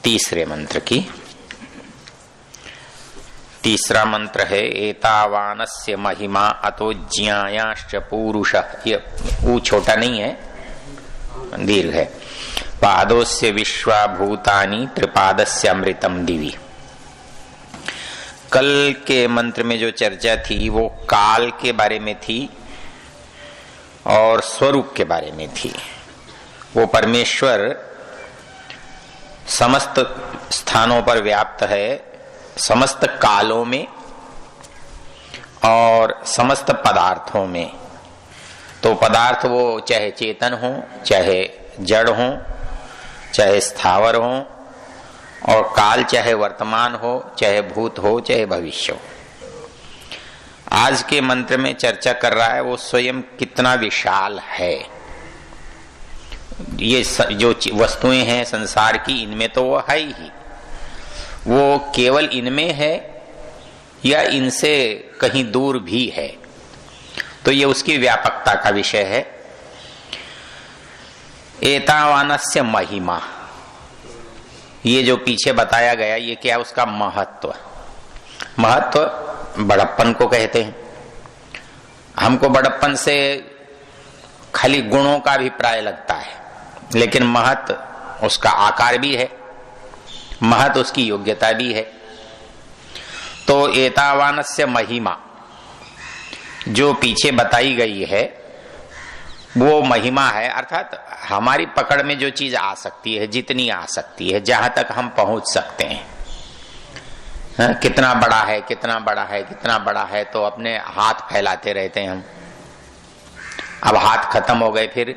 तीसरे मंत्र की। तीसरा मंत्र है एतावानस्य महिमा अतो ज्ञायाश्च पूरुषः। ये ऊ छोटा नहीं है, दीर्घ है। पादोस्य विश्वाभूतानि त्रिपादस्य अमृतम दिवि। कल के मंत्र में जो चर्चा थी वो काल के बारे में थी और स्वरूप के बारे में थी। वो परमेश्वर समस्त स्थानों पर व्याप्त है, समस्त कालों में और समस्त पदार्थों में। तो पदार्थ वो चाहे चेतन हो, चाहे जड़ हो, चाहे स्थावर हो, और काल चाहे वर्तमान हो, चाहे भूत हो, चाहे भविष्य हो। आज के मंत्र में चर्चा कर रहा है वो स्वयं कितना विशाल है। ये जो वस्तुएं हैं संसार की, इनमें तो वो है ही, वो केवल इनमें है या इनसे कहीं दूर भी है, तो ये उसकी व्यापकता का विषय है। एतावानस्य महिमा, ये जो पीछे बताया गया, ये क्या, उसका महत्व। महत्व बड़प्पन को कहते हैं। हमको बड़प्पन से खाली गुणों का अभिप्राय लगता है, लेकिन महत्व उसका आकार भी है, महत्व उसकी योग्यता भी है। तो एतावानस्य महिमा जो पीछे बताई गई है वो महिमा है, अर्थात हमारी पकड़ में जो चीज आ सकती है, जितनी आ सकती है, जहां तक हम पहुंच सकते हैं। कितना बड़ा है, कितना बड़ा है, कितना बड़ा है, तो अपने हाथ फैलाते रहते हैं हम। अब हाथ खत्म हो गए, फिर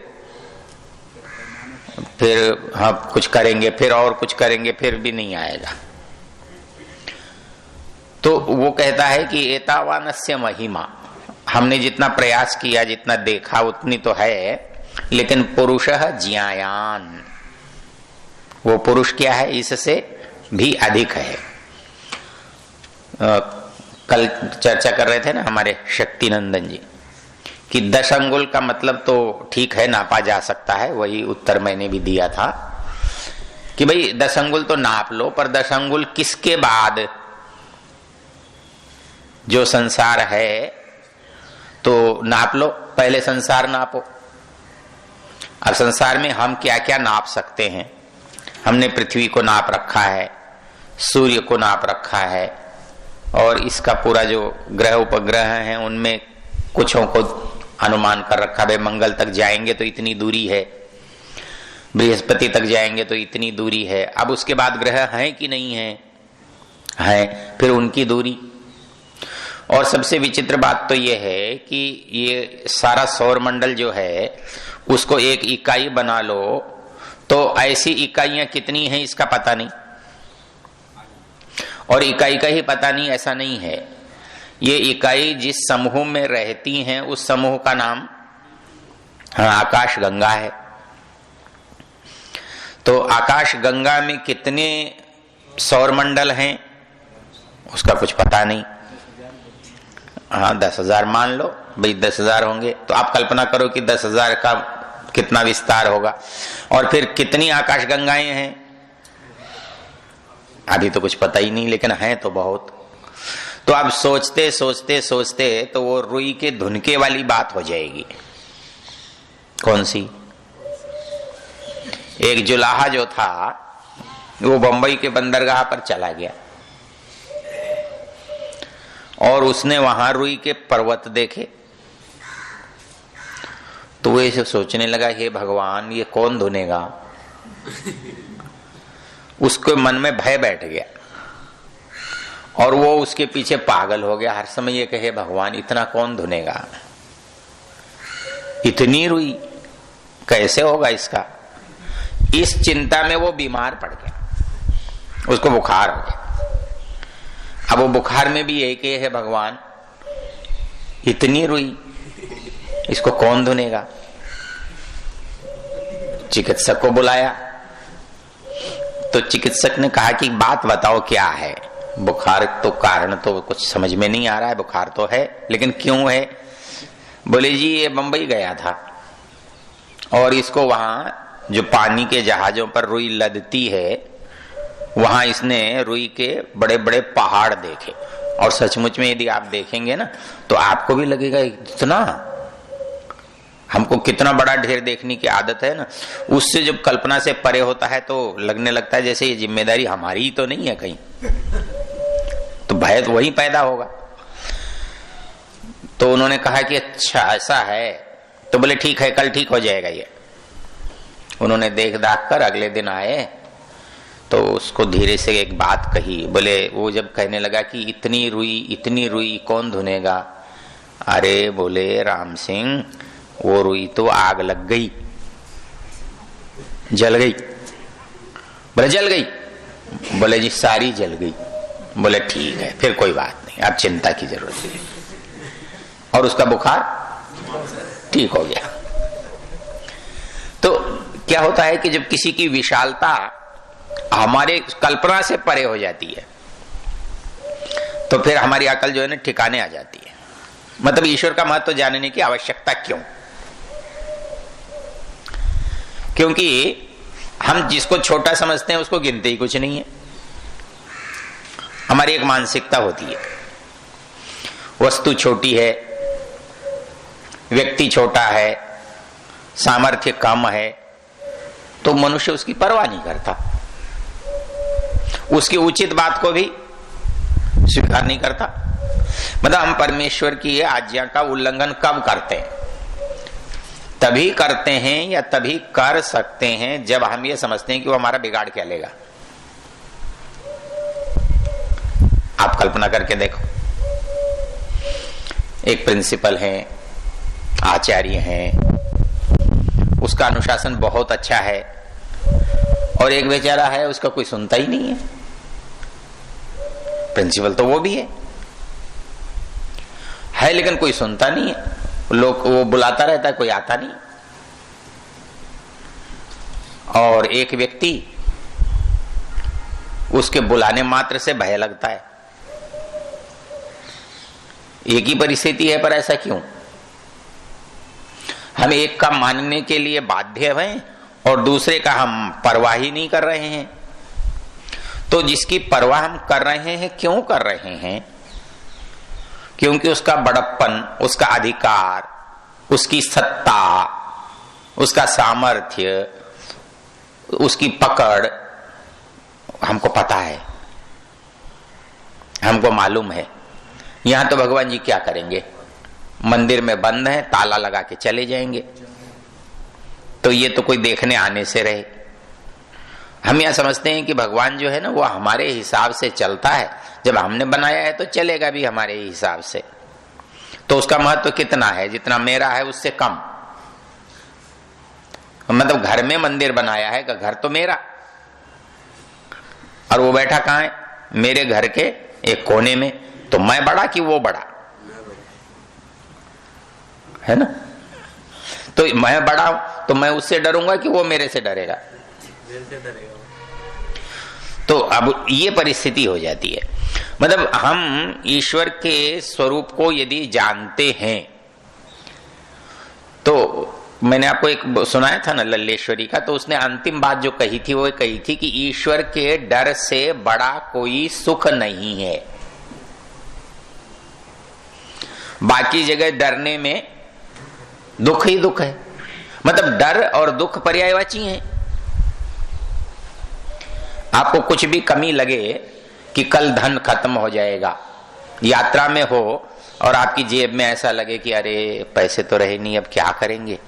हम कुछ करेंगे, फिर और कुछ करेंगे, फिर भी नहीं आएगा। तो वो कहता है कि एतावानस्य महिमा, हमने जितना प्रयास किया, जितना देखा, उतनी तो है, लेकिन पुरुषः ज्ञायान, वो पुरुष क्या है, इससे भी अधिक है। कल चर्चा कर रहे थे ना हमारे शक्ति नंदन जी कि 10 अंगुल का मतलब तो ठीक है, नापा जा सकता है। वही उत्तर मैंने भी दिया था कि भाई 10 अंगुल तो नाप लो, पर 10 अंगुल किसके बाद जो संसार है तो नाप लो, पहले संसार नापो। अब संसार में हम क्या क्या नाप सकते हैं? हमने पृथ्वी को नाप रखा है, सूर्य को नाप रखा है, और इसका पूरा जो ग्रह उपग्रह हैं उनमें कुछों को अनुमान कर रखा है। मंगल तक जाएंगे तो इतनी दूरी है, बृहस्पति तक जाएंगे तो इतनी दूरी है। अब उसके बाद ग्रह हैं कि नहीं है, हैं, फिर उनकी दूरी। और सबसे विचित्र बात तो यह है कि ये सारा सौर मंडल जो है उसको एक इकाई बना लो तो ऐसी इकाइयां कितनी हैं इसका पता नहीं, और इकाई का ही पता नहीं ऐसा नहीं है। ये इकाई जिस समूह में रहती हैं उस समूह का नाम आकाश गंगा है। तो आकाश गंगा में कितने सौर मंडल हैं उसका कुछ पता नहीं। 10,000 मान लो भाई, 10,000 होंगे, तो आप कल्पना करो कि 10,000 का कितना विस्तार होगा। और फिर कितनी आकाश गंगाएं हैं अभी तो कुछ पता ही नहीं, लेकिन हैं तो बहुत। तो आप सोचते सोचते सोचते तो वो रुई के धुनके वाली बात हो जाएगी। कौन सी? एक जुलाहा जो था वो बंबई के बंदरगाह पर चला गया और उसने वहां रुई के पर्वत देखे, तो वो ऐसे सोचने लगा, हे भगवान ये कौन धुनेगा। उसके मन में भय बैठ गया और वो उसके पीछे पागल हो गया। हर समय ये कहे, भगवान इतना कौन धुनेगा, इतनी रुई कैसे होगा इसका। इस चिंता में वो बीमार पड़ गया, उसको बुखार हो गया। अब वो बुखार में भी एक है, भगवान इतनी रुई, इसको कौन धुनेगा। चिकित्सक को बुलाया तो चिकित्सक ने कहा कि बात बताओ क्या है। बुखार तो कारण तो कुछ समझ में नहीं आ रहा है, बुखार तो है लेकिन क्यों है। बोले जी ये बंबई गया था और इसको वहां जो पानी के जहाजों पर रुई लदती है वहां इसने रुई के बड़े बड़े पहाड़ देखे, और सचमुच में यदि आप देखेंगे ना तो आपको भी लगेगा इतना, हमको कितना बड़ा ढेर देखने की आदत है ना, उससे जब कल्पना से परे होता है तो लगने लगता है जैसे ये जिम्मेदारी हमारी ही तो नहीं है कहीं, तो भय तो वही पैदा होगा। तो उन्होंने कहा कि अच्छा ऐसा है, तो बोले ठीक है कल ठीक हो जाएगा ये। उन्होंने देख दाख कर अगले दिन आए तो उसको धीरे से एक बात कही। बोले वो जब कहने लगा कि इतनी रुई कौन धुनेगा, अरे बोले राम सिंह वो रुई तो आग लग गई, जल गई। बोले जल गई? बोले जी सारी जल गई। बोले ठीक है फिर कोई बात नहीं, अब चिंता की जरूरत नहीं। और उसका बुखार ठीक हो गया। तो क्या होता है कि जब किसी की विशालता हमारे कल्पना से परे हो जाती है तो फिर हमारी अकल जो है ना ठिकाने आ जाती है। मतलब ईश्वर का महत्व जानने की आवश्यकता क्यों? क्योंकि हम जिसको छोटा समझते हैं उसको गिनते ही कुछ नहीं है। हमारी एक मानसिकता होती है, वस्तु छोटी है, व्यक्ति छोटा है, सामर्थ्य कम है, तो मनुष्य उसकी परवाह नहीं करता, उसकी उचित बात को भी स्वीकार नहीं करता। मतलब हम परमेश्वर की आज्ञा का उल्लंघन कब करते हैं? तभी करते हैं या तभी कर सकते हैं जब हम ये समझते हैं कि वो हमारा बिगाड़ क्या लेगा। आप कल्पना करके देखो, एक प्रिंसिपल है, आचार्य हैं, उसका अनुशासन बहुत अच्छा है, और एक बेचारा है उसका कोई सुनता ही नहीं है। प्रिंसिपल तो वो भी है लेकिन कोई सुनता नहीं है, लोग वो बुलाता रहता है, कोई आता नहीं। और एक व्यक्ति उसके बुलाने मात्र से भय लगता है। एक ही परिस्थिति है पर ऐसा क्यों? हम एक का मानने के लिए बाध्य हैं और दूसरे का हम परवाह ही नहीं कर रहे हैं। तो जिसकी परवाह हम कर रहे हैं, क्यों कर रहे हैं? क्योंकि उसका बड़प्पन, उसका अधिकार, उसकी सत्ता, उसका सामर्थ्य, उसकी पकड़ हमको पता है, हमको मालूम है। यहां तो भगवान जी क्या करेंगे? मंदिर में बंद है, ताला लगा के चले जाएंगे, तो ये तो कोई देखने आने से रहे। हम यह समझते हैं कि भगवान जो है ना वो हमारे हिसाब से चलता है, जब हमने बनाया है तो चलेगा भी हमारे हिसाब से। तो उसका महत्व कितना है? जितना मेरा है उससे कम। मतलब घर में मंदिर बनाया है, घर तो मेरा, और वो बैठा कहाँ है? मेरे घर के एक कोने में। तो मैं बड़ा कि वो बड़ा है ना? तो मैं बड़ा हूं तो मैं उससे डरूंगा कि वो मेरे से डरेगा? तो अब ये परिस्थिति हो जाती है। मतलब हम ईश्वर के स्वरूप को यदि जानते हैं तो मैंने आपको एक सुनाया था ना लल्लेश्वरी का, तो उसने अंतिम बात जो कही थी वो कही थी कि ईश्वर के डर से बड़ा कोई सुख नहीं है। बाकी जगह डरने में दुख ही दुख है। मतलब डर और दुख पर्यायवाची हैं। आपको कुछ भी कमी लगे कि कल धन खत्म हो जाएगा, यात्रा में हो और आपकी जेब में ऐसा लगे कि अरे पैसे तो रहे नहीं, अब क्या करेंगे,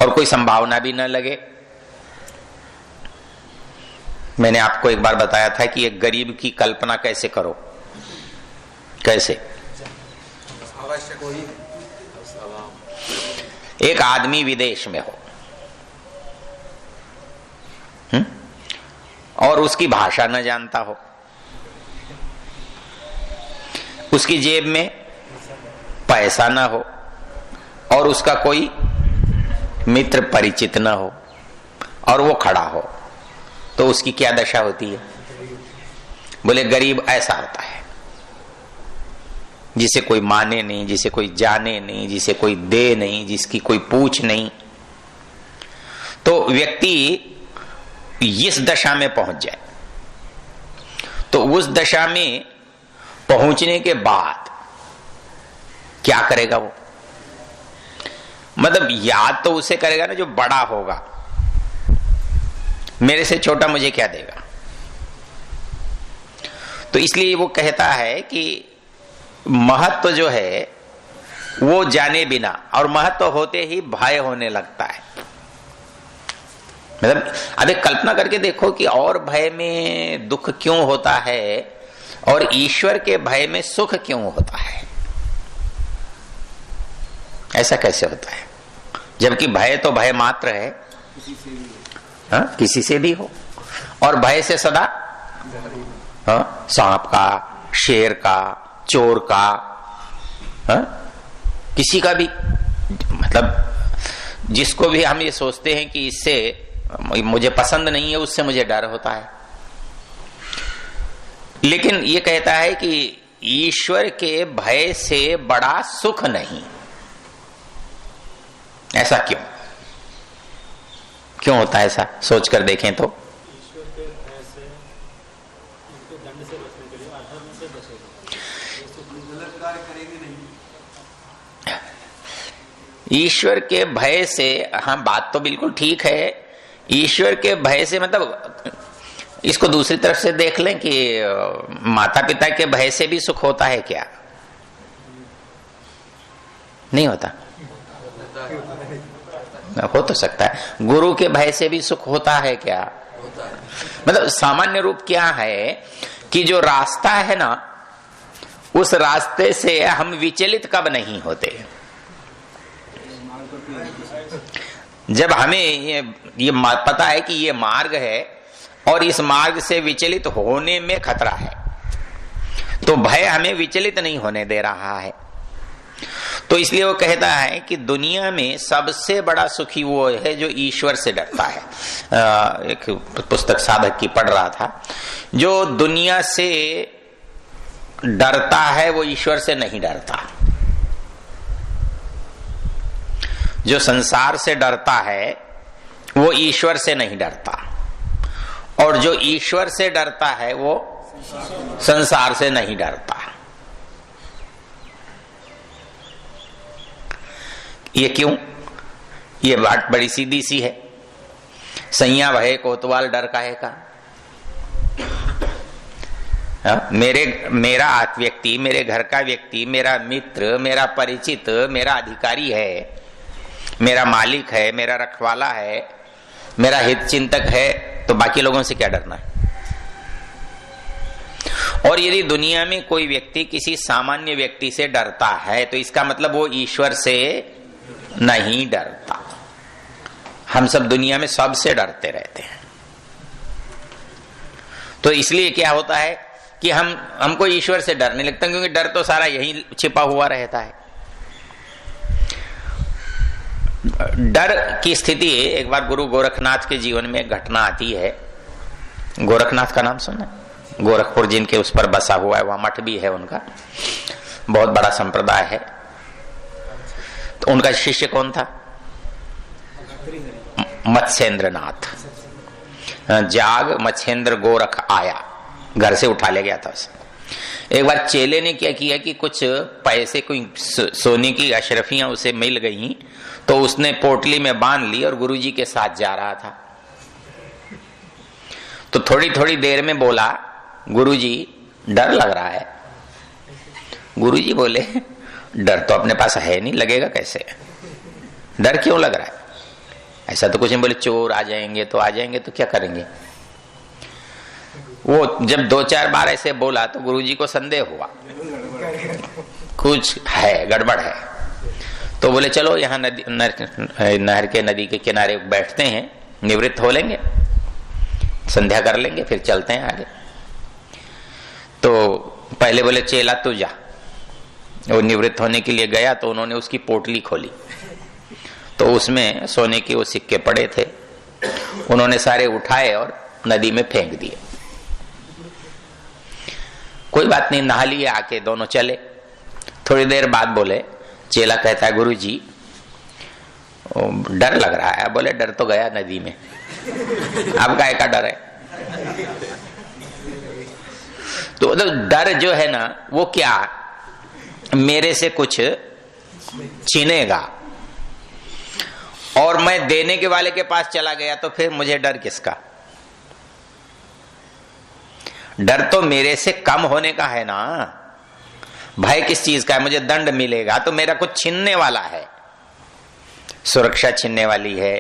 और कोई संभावना भी न लगे। मैंने आपको एक बार बताया था कि एक गरीब की कल्पना कैसे करो, कैसे? एक आदमी विदेश में हो और उसकी भाषा न जानता हो, उसकी जेब में पैसा न हो और उसका कोई मित्र परिचित न हो और वो खड़ा हो, तो उसकी क्या दशा होती है? बोले गरीब ऐसा होता है जिसे कोई माने नहीं, जिसे कोई जाने नहीं, जिसे कोई दे नहीं, जिसकी कोई पूछ नहीं। तो व्यक्ति इस दशा में पहुंच जाए तो उस दशा में पहुंचने के बाद क्या करेगा वो? मतलब याद तो उसे करेगा ना जो बड़ा होगा, मेरे से छोटा मुझे क्या देगा। तो इसलिए वो कहता है कि महत्व जो है वो जाने बिना, और महत्व होते ही भय होने लगता है। मतलब अभी कल्पना करके देखो कि और भय में दुख क्यों होता है और ईश्वर के भय में सुख क्यों होता है? ऐसा कैसे होता है? जबकि भय तो भय मात्र है, हाँ, किसी से भी हो, और भय से सदा, हाँ, सांप का, शेर का, चोर का, हाँ, किसी का भी, मतलब जिसको भी हम ये सोचते हैं कि इससे मुझे पसंद नहीं है, उससे मुझे डर होता है। लेकिन ये कहता है कि ईश्वर के भय से बड़ा सुख नहीं। ऐसा क्यों? क्यों होता है ऐसा? सोच कर देखें तो ईश्वर के भय से, उसके दंड से बचने के लिए, अधर्म से बचेगा, गलत कार्य करेंगे नहीं। ईश्वर के भय से, हाँ बात तो बिल्कुल ठीक है। ईश्वर के भय से मतलब इसको दूसरी तरफ से देख लें कि माता पिता के भय से भी सुख होता है क्या? नहीं होता। हो तो सकता है। गुरु के भय से भी सुख होता है क्या? होता है। मतलब सामान्य रूप क्या है कि जो रास्ता है ना, उस रास्ते से हम विचलित कब नहीं होते? जब हमें ये पता है कि ये मार्ग है और इस मार्ग से विचलित होने में खतरा है, तो भय हमें विचलित नहीं होने दे रहा है। तो इसलिए वो कहता है कि दुनिया में सबसे बड़ा सुखी वो है जो ईश्वर से डरता है। एक पुस्तक साधक की पढ़ रहा था, जो दुनिया से डरता है वो ईश्वर से नहीं डरता। जो संसार से डरता है वो ईश्वर से नहीं डरता, और जो ईश्वर से डरता है वो संसार से नहीं डरता। ये क्यों? ये बात बड़ी सीधी सी है। सैया भय कोतवाल डर काहे का? मेरा व्यक्ति, मेरे घर का व्यक्ति, मेरा मित्र, मेरा परिचित, मेरा अधिकारी है, मेरा मालिक है, मेरा रखवाला है, मेरा हित चिंतक है, तो बाकी लोगों से क्या डरना है? और यदि दुनिया में कोई व्यक्ति किसी सामान्य व्यक्ति से डरता है तो इसका मतलब वो ईश्वर से नहीं डरता। हम सब दुनिया में सबसे डरते रहते हैं। तो इसलिए क्या होता है कि हमको ईश्वर से डर नहीं लगता, क्योंकि डर तो सारा यही छिपा हुआ रहता है। डर की स्थिति, एक बार गुरु गोरखनाथ के जीवन में एक घटना आती है। गोरखनाथ का नाम सुना? गोरखपुर जिनके उस पर बसा हुआ है, वहां मठ भी है उनका, बहुत बड़ा संप्रदाय है। तो उनका शिष्य कौन था? मत्स्येंद्रनाथ। जाग मत्स्येंद्र गोरख आया, घर से उठा ले गया था उसे। एक बार चेले ने क्या किया कि कुछ पैसे, कोई सोने की अशरफियां उसे मिल गई, तो उसने पोटली में बांध ली और गुरुजी के साथ जा रहा था। तो थोड़ी थोड़ी देर में बोला, गुरुजी डर लग रहा है। गुरुजी बोले, डर तो अपने पास है नहीं, लगेगा कैसे? डर क्यों लग रहा है? ऐसा तो कुछ नहीं। बोले चोर आ जाएंगे तो आ जाएंगे, तो क्या करेंगे? वो जब 2-4 बार ऐसे बोला तो गुरुजी को संदेह हुआ, कुछ है, गड़बड़ है। तो बोले चलो यहाँ नहर के नदी के किनारे बैठते हैं, निवृत्त हो लेंगे, संध्या कर लेंगे, फिर चलते हैं आगे। तो पहले बोले चेला तू जा। वो निवृत्त होने के लिए गया तो उन्होंने उसकी पोटली खोली, तो उसमें सोने के वो सिक्के पड़े थे। उन्होंने सारे उठाए और नदी में फेंक दिए। कोई बात नहीं, नहा लिए, आके दोनों चले। थोड़ी देर बाद बोले, चेला कहता है गुरुजी डर लग रहा है। बोले डर तो गया नदी में, अब काय का डर है? तो डर जो है ना वो क्या, मेरे से कुछ छीनेगा और मैं देने के वाले के पास चला गया तो फिर मुझे डर किसका? डर तो मेरे से कम होने का है ना। भय किस चीज का है? मुझे दंड मिलेगा तो मेरा कुछ छीनने वाला है, सुरक्षा छीनने वाली है,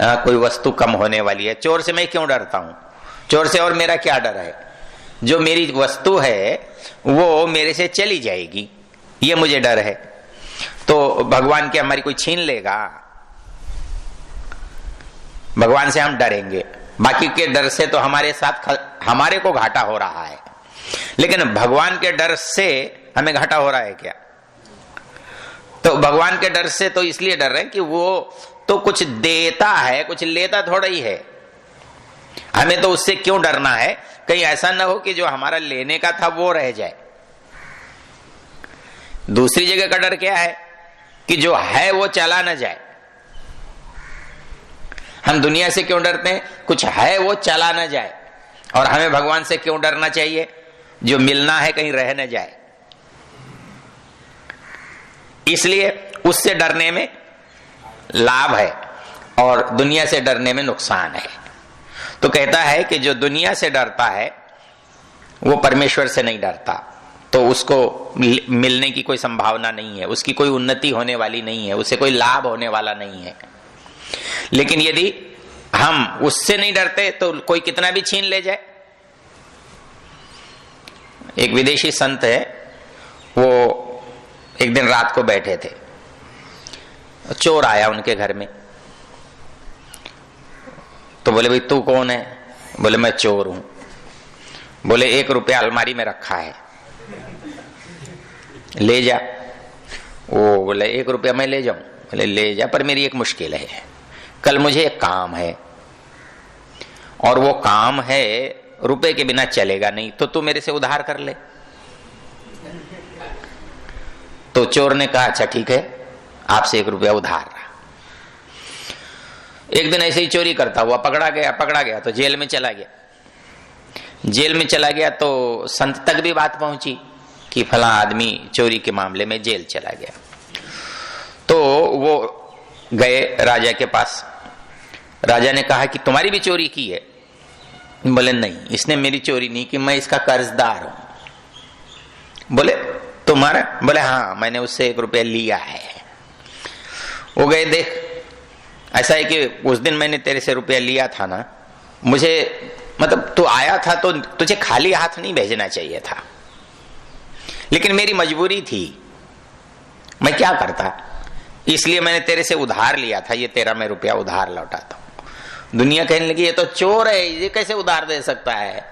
कोई वस्तु कम होने वाली है। चोर से मैं क्यों डरता हूं? चोर से और मेरा क्या डर है? जो मेरी वस्तु है वो मेरे से चली जाएगी, ये मुझे डर है। तो भगवान के हमारी कोई छीन लेगा? भगवान से हम डरेंगे, बाकी के डर से तो हमारे साथ हमारे को घाटा हो रहा है, लेकिन भगवान के डर से हमें घाटा हो रहा है क्या? तो भगवान के डर से तो इसलिए डर रहे हैं कि वो तो कुछ देता है, कुछ लेता थोड़ा ही है। हमें तो उससे क्यों डरना है? कहीं ऐसा ना हो कि जो हमारा लेने का था वो रह जाए। दूसरी जगह का डर क्या है कि जो है वो चला ना जाए। हम दुनिया से क्यों डरते हैं? कुछ है वो चला ना जाए। और हमें भगवान से क्यों डरना चाहिए? जो मिलना है कहीं रह न जाए। इसलिए उससे डरने में लाभ है और दुनिया से डरने में नुकसान है। तो कहता है कि जो दुनिया से डरता है वो परमेश्वर से नहीं डरता, तो उसको मिलने की कोई संभावना नहीं है, उसकी कोई उन्नति होने वाली नहीं है, उसे कोई लाभ होने वाला नहीं है। लेकिन यदि हम उससे नहीं डरते तो कोई कितना भी छीन ले जाए। एक विदेशी संत है, वो एक दिन रात को बैठे थे, चोर आया उनके घर में। तो बोले भाई तू कौन है? बोले मैं चोर हूं। बोले 1 रुपया अलमारी में रखा है, ले जा। वो बोले 1 रुपया मैं ले जाऊं? बोले ले जा, पर मेरी एक मुश्किल है, कल मुझे एक काम है और वो काम है रुपए के बिना चलेगा नहीं, तो तू मेरे से उधार कर ले। तो चोर ने कहा अच्छा ठीक है, आपसे 1 रुपया उधार। एक दिन ऐसे ही चोरी करता हुआ पकड़ा गया तो जेल में चला गया। जेल में चला गया तो संत तक भी बात पहुंची कि फला आदमी चोरी के मामले में जेल चला गया। तो वो गए राजा के पास। राजा ने कहा कि तुम्हारी भी चोरी की है? बोले नहीं, इसने मेरी चोरी नहीं की, मैं इसका कर्जदार हूं। बोले तुम्हारा? बोले हाँ, मैंने उससे 1 रुपया लिया है। वो गए, देख ऐसा है कि उस दिन मैंने तेरे से रुपया लिया था ना, मुझे मतलब तू आया था तो तुझे खाली हाथ नहीं भेजना चाहिए था, लेकिन मेरी मजबूरी थी, मैं क्या करता, इसलिए मैंने तेरे से उधार लिया था, ये तेरा मैं रुपया उधार लौटाता हूं। दुनिया कहने लगी ये तो चोर है, ये कैसे उधार दे सकता है?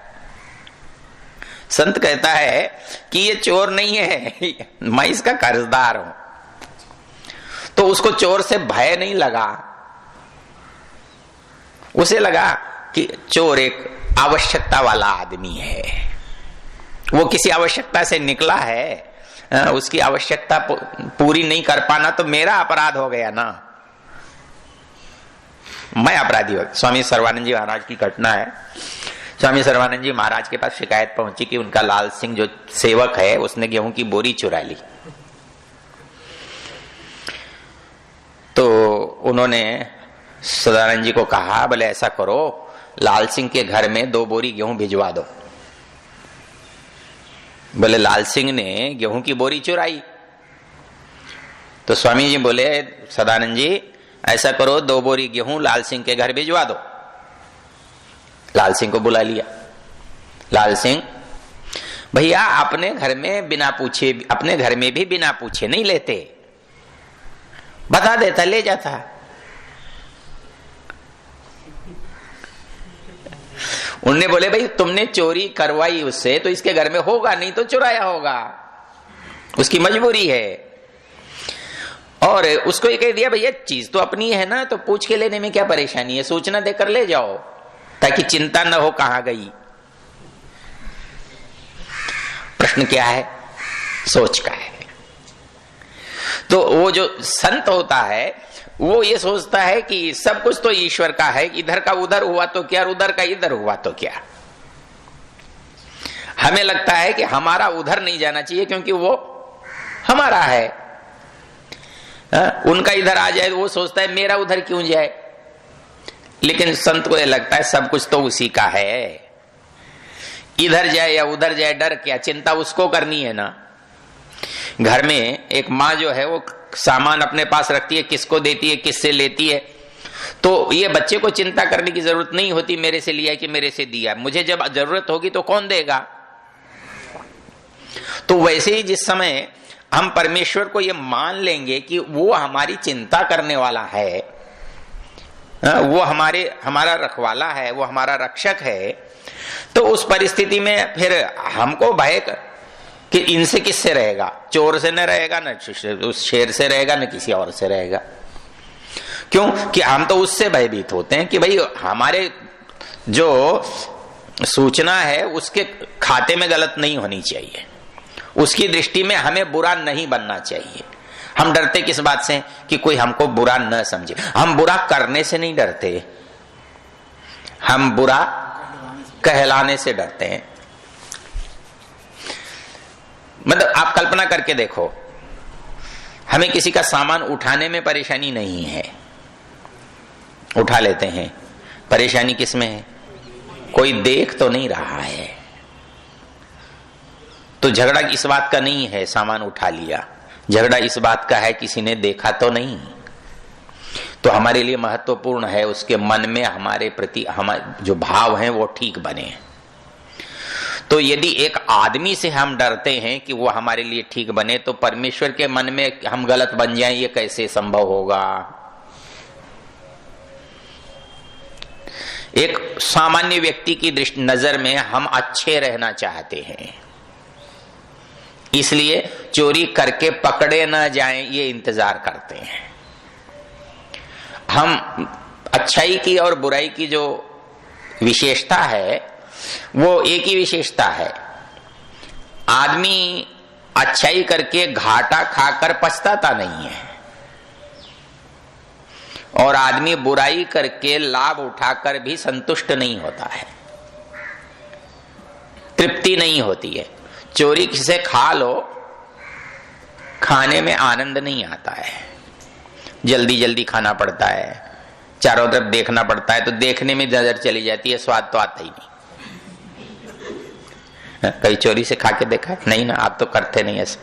संत कहता है कि ये चोर नहीं है, मैं इसका कर्जदार हूं। तो उसको चोर से भय नहीं लगा, उसे लगा कि चोर एक आवश्यकता वाला आदमी है, वो किसी आवश्यकता से निकला है, उसकी आवश्यकता पूरी नहीं कर पाना तो मेरा अपराध हो गया ना, मैं अपराधी हो। स्वामी सर्वानंद जी महाराज की घटना है। स्वामी सर्वानंद जी महाराज के पास शिकायत पहुंची कि उनका लाल सिंह जो सेवक है उसने गेहूं की बोरी चुरा ली। तो उन्होंने सदानंद जी को कहा, बोले ऐसा करो, लाल सिंह के घर में 2 बोरी गेहूं भिजवा दो। बोले लाल सिंह ने गेहूं की बोरी चुराई? तो स्वामी जी बोले सदानंद जी ऐसा करो, 2 बोरी गेहूं लाल सिंह के घर भिजवा दो। लाल सिंह को बुला लिया। लाल सिंह, भैया अपने घर में बिना पूछे, अपने घर में भी बिना पूछे नहीं लेते, बता देता ले जाता। उनने बोले भाई तुमने चोरी करवाई उससे तो इसके घर में होगा, नहीं तो चुराया होगा, उसकी मजबूरी है। और उसको ये कह दिया भैया चीज तो अपनी है ना, तो पूछ के लेने में क्या परेशानी है, सूचना देकर ले जाओ ताकि चिंता न हो कहां गई। प्रश्न क्या है? सोच का है। तो वो जो संत होता है वो ये सोचता है कि सब कुछ तो ईश्वर का है, इधर का उधर हुआ तो क्या, उधर का इधर हुआ तो क्या। हमें लगता है कि हमारा उधर नहीं जाना चाहिए क्योंकि वो हमारा है। उनका इधर आ जाए, वो सोचता है मेरा उधर क्यों जाए। लेकिन संत को यह लगता है सब कुछ तो उसी का है, इधर जाए या उधर जाए डर क्या, चिंता उसको करनी है ना। घर में एक माँ जो है वो सामान अपने पास रखती है, किसको देती है, किससे लेती है, तो ये बच्चे को चिंता करने की जरूरत नहीं होती मेरे से लिया कि मेरे से दिया, मुझे जब जरूरत होगी तो कौन देगा। तो वैसे ही जिस समय हम परमेश्वर को ये मान लेंगे कि वो हमारी चिंता करने वाला है, वो हमारा रखवाला है, वो हमारा रक्षक है, तो उस परिस्थिति में फिर हमको भय कि इनसे किससे रहेगा, चोर से न रहेगा, न उस शेर से रहेगा, न किसी और से रहेगा। क्यों कि हम तो उससे भयभीत होते हैं कि भाई हमारे जो सूचना है उसके खाते में गलत नहीं होनी चाहिए, उसकी दृष्टि में हमें बुरा नहीं बनना चाहिए। हम डरते किस बात से कि कोई हमको बुरा न समझे। हम बुरा करने से नहीं डरते, हम बुरा कहलाने से डरते हैं। मतलब आप कल्पना करके देखो, हमें किसी का सामान उठाने में परेशानी नहीं है, उठा लेते हैं। परेशानी किसमें है? कोई देख तो नहीं रहा है, तो झगड़ा इस बात का नहीं है सामान उठा लिया, झगड़ा इस बात का है किसी ने देखा तो नहीं। तो हमारे लिए महत्वपूर्ण है उसके मन में हमारे प्रति हमारे जो भाव हैं वो ठीक बने। तो यदि एक आदमी से हम डरते हैं कि वो हमारे लिए ठीक बने, तो परमेश्वर के मन में हम गलत बन जाएं ये कैसे संभव होगा। एक सामान्य व्यक्ति की दृष्टि नजर में हम अच्छे रहना चाहते हैं, इसलिए चोरी करके पकड़े न जाएं ये इंतजार करते हैं। हम अच्छाई की और बुराई की जो विशेषता है वो एक ही विशेषता है, आदमी अच्छाई करके घाटा खाकर पछताता नहीं है और आदमी बुराई करके लाभ उठाकर भी संतुष्ट नहीं होता है, तृप्ति नहीं होती है। चोरी से खा लो, खाने में आनंद नहीं आता है, जल्दी जल्दी खाना पड़ता है, चारों तरफ देखना पड़ता है, तो देखने में नजर चली जाती है, स्वाद तो आता ही नहीं। कभी चोरी से खा के देखा है? नहीं ना, आप तो करते नहीं ऐसे।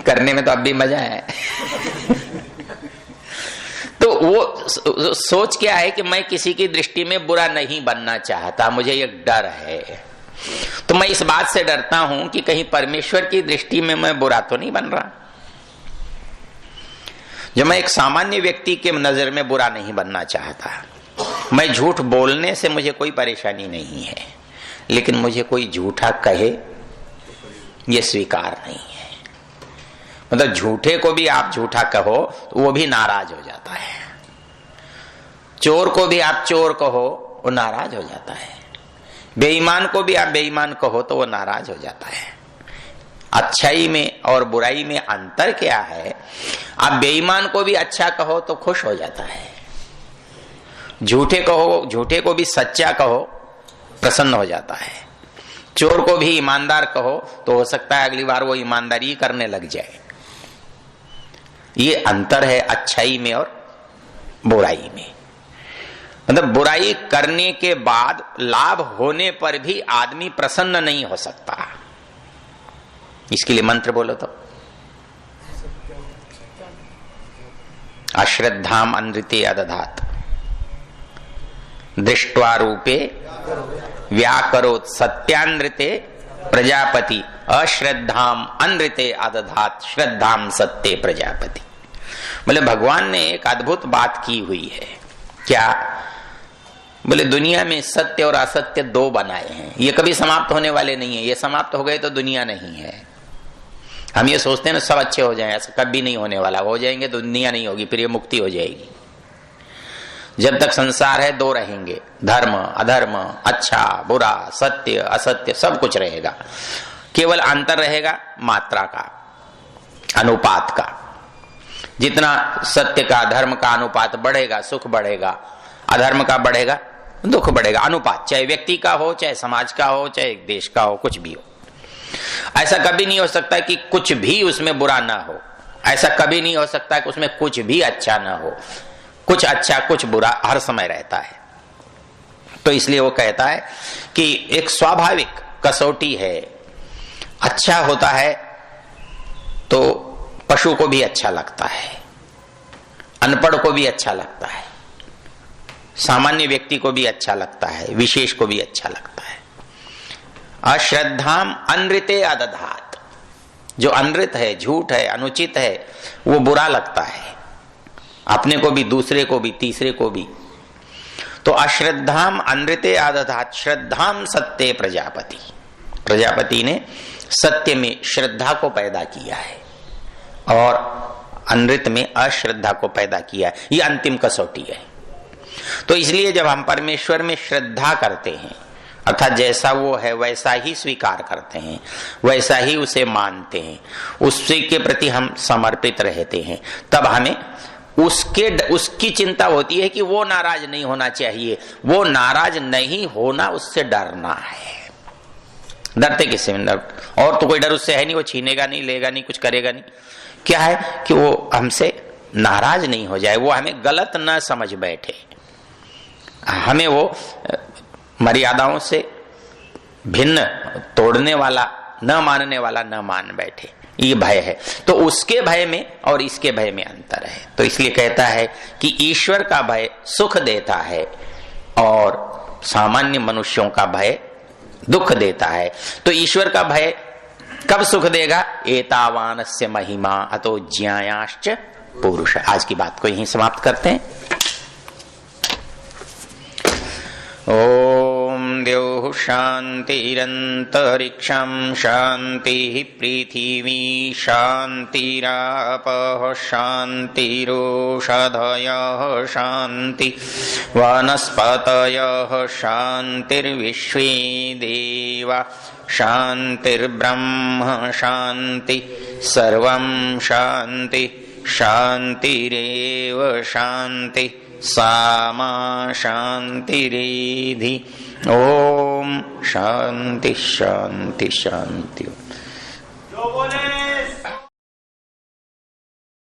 करने में तो अब भी मजा है। तो वो सोच क्या है कि मैं किसी की दृष्टि में बुरा नहीं बनना चाहता, मुझे एक डर है। तो मैं इस बात से डरता हूं कि कहीं परमेश्वर की दृष्टि में मैं बुरा तो नहीं बन रहा। जो मैं एक सामान्य व्यक्ति के नजर में बुरा नहीं बनना चाहता, मैं झूठ बोलने से मुझे कोई परेशानी नहीं है, लेकिन मुझे कोई झूठा कहे ये स्वीकार नहीं है। मतलब झूठे को भी आप झूठा कहो तो वो भी नाराज हो जाता है, चोर को भी आप चोर कहो वो नाराज हो जाता है, बेईमान को भी आप बेईमान कहो तो वो नाराज हो जाता है। अच्छाई में और बुराई में अंतर क्या है? आप बेईमान को भी अच्छा कहो तो खुश हो जाता है, झूठे को भी सच्चा कहो प्रसन्न हो जाता है, चोर को भी ईमानदार कहो तो हो सकता है अगली बार वो ईमानदारी करने लग जाए। ये अंतर है अच्छाई में और बुराई में। मतलब बुराई करने के बाद लाभ होने पर भी आदमी प्रसन्न नहीं हो सकता। इसके लिए मंत्र बोलो तो, अश्रद्धाम अनृते अदधात दृष्ट्वा रूपे व्याकरोत् सत्यानृते प्रजापति अश्रद्धाम अनृते अदधात श्रद्धाम सत्य प्रजापति। बोले भगवान ने एक अद्भुत बात की हुई है। क्या? बोले दुनिया में सत्य और असत्य दो बनाए हैं, ये कभी समाप्त होने वाले नहीं है। ये समाप्त हो गए तो दुनिया नहीं है। हम ये सोचते हैं ना सब अच्छे हो जाएं, ऐसा कभी नहीं होने वाला। हो जाएंगे तो दुनिया नहीं होगी, फिर ये मुक्ति हो जाएगी। जब तक संसार है दो रहेंगे, धर्म अधर्म, अच्छा बुरा, सत्य असत्य, सब कुछ रहेगा। केवल अंतर रहेगा मात्रा का, अनुपात का। जितना सत्य का धर्म का अनुपात बढ़ेगा सुख बढ़ेगा, अधर्म का बढ़ेगा दुख बढ़ेगा। अनुपात, चाहे व्यक्ति का हो, चाहे समाज का हो, चाहे देश का हो, कुछ भी हो। ऐसा कभी नहीं हो सकता कि कुछ भी उसमें बुरा ना हो। ऐसा कभी नहीं हो सकता कि उसमें कुछ भी अच्छा ना हो। कुछ अच्छा कुछ बुरा हर समय रहता है। तो इसलिए वो कहता है कि एक स्वाभाविक कसौटी है। अच्छा होता है तो पशु को भी अच्छा लगता है, अनपढ़ को भी अच्छा लगता है, सामान्य व्यक्ति को भी अच्छा लगता है, विशेष को भी अच्छा लगता है। अश्रद्धाम अनृते अदधात, जो अनृत है, झूठ है, अनुचित है, वो बुरा लगता है, अपने को भी, दूसरे को भी, तीसरे को भी। तो अश्रद्धाम अनृते अदधात श्रद्धाम सत्य प्रजापति, प्रजापति ने सत्य में श्रद्धा को पैदा किया है और अनृत में अश्रद्धा को पैदा किया है। ये अंतिम कसौटी है। तो इसलिए जब हम परमेश्वर में श्रद्धा करते हैं, अर्थात जैसा वो है वैसा ही स्वीकार करते हैं, वैसा ही उसे मानते हैं, उससे के प्रति हम समर्पित रहते हैं, तब हमें उसकी चिंता होती है कि वो नाराज नहीं होना चाहिए। वो नाराज नहीं होना, उससे डरना है। डरते किससे? और तो कोई डर उससे है नहीं, वो छीनेगा नहीं, लेगा नहीं, कुछ करेगा नहीं। क्या है कि वो हमसे नाराज नहीं हो जाए, वो हमें गलत न समझ बैठे, हमें वो मर्यादाओं से भिन्न, तोड़ने वाला, न मानने वाला न मान बैठे। ये भय है। तो उसके भय में और इसके भय में अंतर है। तो इसलिए कहता है कि ईश्वर का भय सुख देता है और सामान्य मनुष्यों का भय दुख देता है। तो ईश्वर का भय कब सुख देगा? एतावानस्य महिमा अतो ज्ञायाश्च पुरुष। आज की बात को यहीं समाप्त करते हैं। ओम द्यौः शान्तिरन्तरिक्षं शान्तिः पृथिवी शान्तिरापः शान्तिरोषधयः शान्ति वनस्पतयः शान्तिर्विश्वे देवा शान्तिर्ब्रह्म शान्ति सर्वं शान्ति शान्तिरेव शान्ति सामा शान्तिरेधि। ओम शांति शांति शांति।